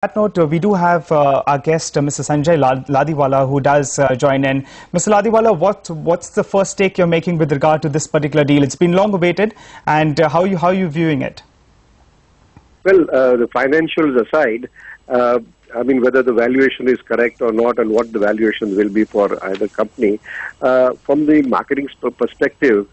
that note, we do have our guest, Mr. Sanjay Ladiwala, who does join in. Mr. Ladiwala, what's the first take you're making with regard to this particular deal? It's been long awaited, and how are you viewing it? Well, the financials aside, I mean, whether the valuation is correct or not, and what the valuation will be for either company, from the marketing perspective,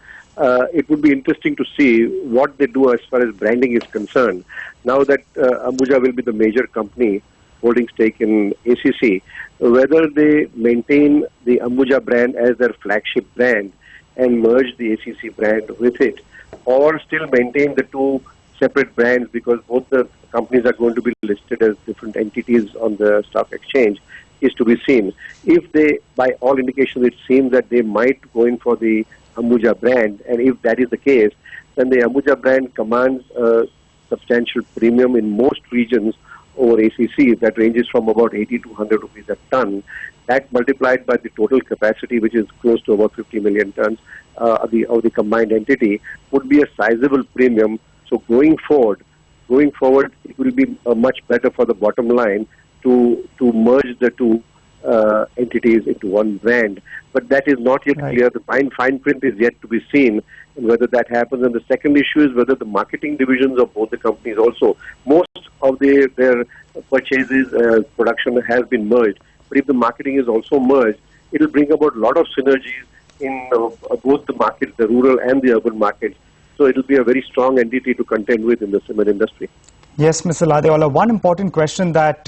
it would be interesting to see what they do as far as branding is concerned. Now that Ambuja will be the major company holding stake in ACC, whether they maintain the Ambuja brand as their flagship brand and merge the ACC brand with it, or still maintain the two separate brands because both the companies are going to be listed as different entities on the stock exchange, is to be seen. If they, by all indications, it seems that they might go in for the Ambuja brand, and if that is the case, then the Ambuja brand commands a substantial premium in most regions over ACC that ranges from about 80 to 100 rupees a ton. That multiplied by the total capacity, which is close to about 50 million tons of the combined entity, would be a sizable premium. So going forward, it will be much better for the bottom line to merge the two entities into one brand. But that is not yet clear. The fine print is yet to be seen, and whether that happens. And the second issue is whether the marketing divisions of both the companies also, most of their purchases, production has been merged. But if the marketing is also merged, it will bring about a lot of synergies in both the markets, the rural and the urban markets. So it will be a very strong entity to contend with in the cement industry. Yes, Mr. Ladiwala, one important question that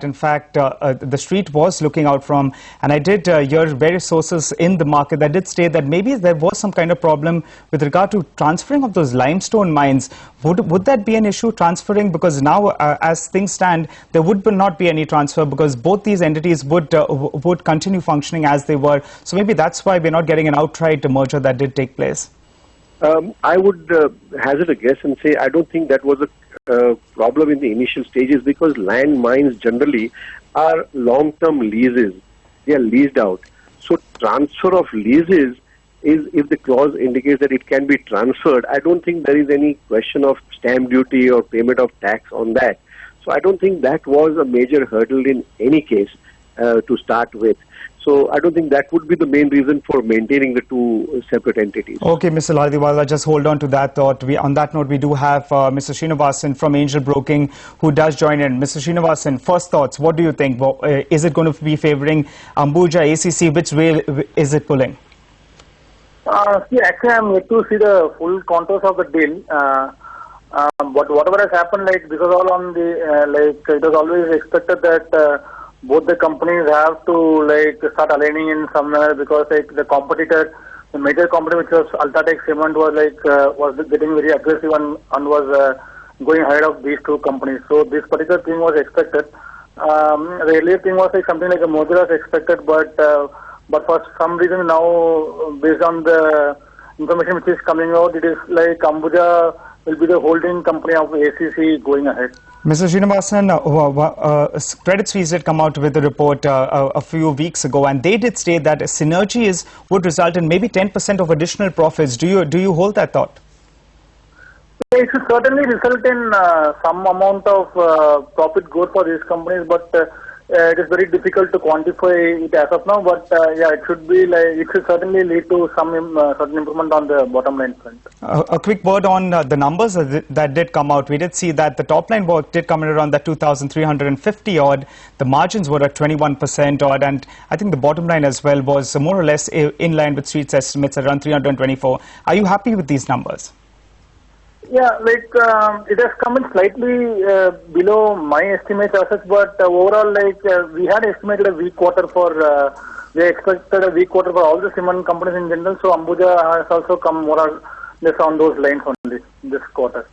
in fact the street was looking out from, and I did hear various sources in the market that did state that maybe there was some kind of problem with regard to transferring of those limestone mines. Would that be an issue, transferring? Because now, as things stand, there would not be any transfer because both these entities would continue functioning as they were. So maybe that's why we're not getting an outright merger that did take place. I would hazard a guess and say I don't think that was a problem in the initial stages, because land mines generally are long-term leases. They are leased out. So transfer of leases is, if the clause indicates that it can be transferred, I don't think there is any question of stamp duty or payment of tax on that. So I don't think that was a major hurdle in any case to start with. So I don't think that would be the main reason for maintaining the two separate entities. Okay, Mr. Ladiwala, just hold on to that thought. On that note, we do have Mr. Srinivasan from Angel Broking who does join in. Mr. Srinivasan, first thoughts, what do you think? Is it going to be favouring Ambuja-ACC? Which way is it pulling? See, actually, I'm yet to see the full contours of the deal. But whatever has happened, like this was all on the it was always expected that both the companies have to start aligning in somewhere, because the competitor, the major company which was UltraTech Cement, was getting very aggressive and was going ahead of these two companies. So this particular thing was expected. The earlier thing was something like a merger was expected, but for some reason now, based on the information which is coming out, it is like Ambuja will be the holding company of ACC going ahead. Mr. Srinivasan, Credit Suisse did come out with a report a few weeks ago, and they did state that synergies would result in maybe 10% of additional profits. Do you hold that thought? It should certainly result in some amount of profit growth for these companies, but it is very difficult to quantify it as of now. But yeah, it should certainly lead to some certain improvement on the bottom line front. A quick word on the numbers that did come out. We did see that the top line work did come in around that 2,350 odd. The margins were at 21% odd, and I think the bottom line as well was more or less in line with street's estimates around 324. Are you happy with these numbers? Yeah, it has come in slightly below my estimates as such, but overall, we had estimated a weak quarter for, we expected a weak quarter for all the cement companies in general, so Ambuja has also come more or less on those lines only this quarter.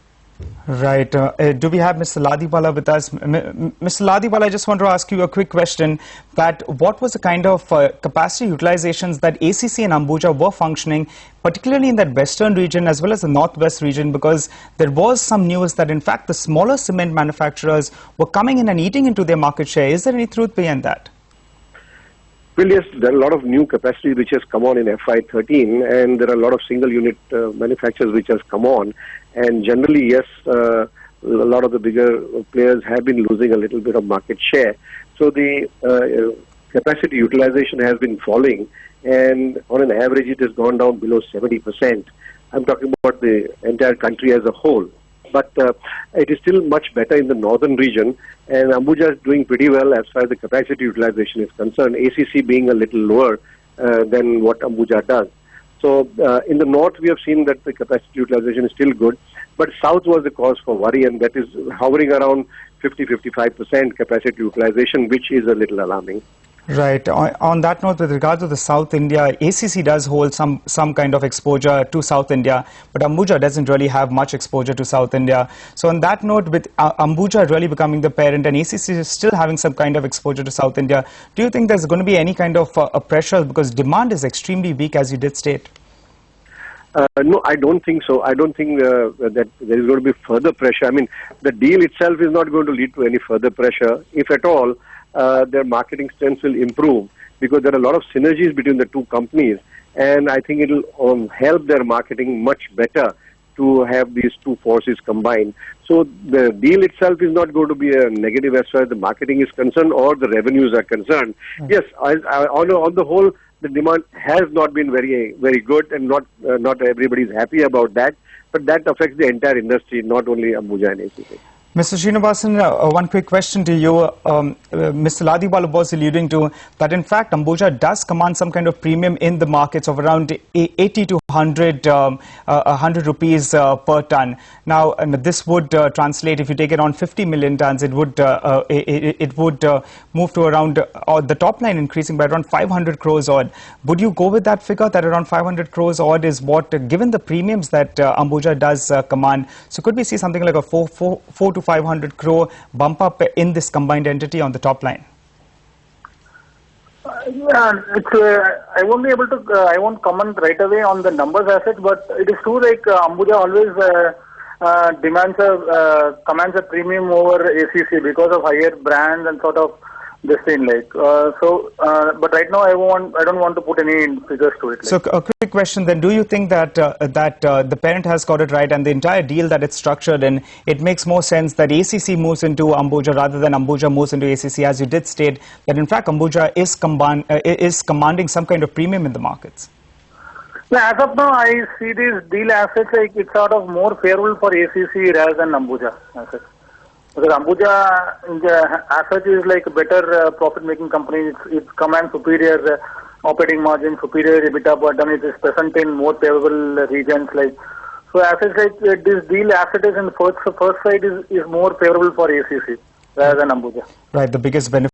Right. Do we have Mr. Ladiwala with us? Mr. Ladiwala, I just want to ask you a quick question. That what was the kind of capacity utilizations that ACC and Ambuja were functioning, particularly in that western region as well as the northwest region? Because there was some news that in fact the smaller cement manufacturers were coming in and eating into their market share. Is there any truth behind that? Well, yes, there are a lot of new capacity which has come on in FY13, and there are a lot of single unit manufacturers which has come on. And generally, yes, lot of the bigger players have been losing a little bit of market share. So the capacity utilization has been falling, and on an average it has gone down below 70%. I'm talking about the entire country as a whole. But it is still much better in the northern region, and Ambuja is doing pretty well as far as the capacity utilization is concerned, ACC being a little lower than what Ambuja does. So in the north, we have seen that the capacity utilization is still good, but south was the cause for worry, and that is hovering around 50-55% capacity utilization, which is a little alarming. Right. On that note, with regard to the South India, ACC does hold some kind of exposure to South India, but Ambuja doesn't really have much exposure to South India. So on that note, with Ambuja really becoming the parent and ACC is still having some kind of exposure to South India, do you think there's going to be any kind of a pressure, because demand is extremely weak, as you did state? No, I don't think so. I don't think that there is going to be further pressure. I mean, the deal itself is not going to lead to any further pressure. If at all, their marketing strengths will improve, because there are a lot of synergies between the two companies, and I think it will help their marketing much better to have these two forces combined. So the deal itself is not going to be a negative as far as the marketing is concerned or the revenues are concerned. Yes, on the whole, the demand has not been very good, and not everybody is happy about that, but that affects the entire industry, not only Ambuja and ACC. Mr. Srinivasan, one quick question to you. Mr. Ladiwalu was alluding to that, in fact, Ambuja does command some kind of premium in the markets of around 80 to 100 rupees per ton. Now, this would translate, if you take it on 50 million tons, it would move to around the top line increasing by around 500 crores odd. Would you go with that figure, that around 500 crores odd is what, given the premiums that Ambuja does command? So could we see something like a 4 to 500 crore bump up in this combined entity on the top line? Yeah, I won't be able to. I won't comment right away on the numbers as such, but it is true, like Ambuja always commands a premium over ACC because of higher brands and sort of this thing, like but right now I don't want to put any figures to it. Like. So a quick question then: do you think that the parent has got it right, and the entire deal that it's structured in, it makes more sense that ACC moves into Ambuja rather than Ambuja moves into ACC, as you did state that in fact Ambuja is commanding some kind of premium in the markets? Yeah, as of now, I see these deal assets like it's sort of more favorable for ACC rather than Ambuja assets. Because Ambuja as such is like a better profit-making company. It commands superior operating margin, superior EBITDA per ton. It is present in more favorable regions. Like so, assets like this deal asset is in the first side is more favorable for ACC rather than Ambuja. Right, the biggest benefit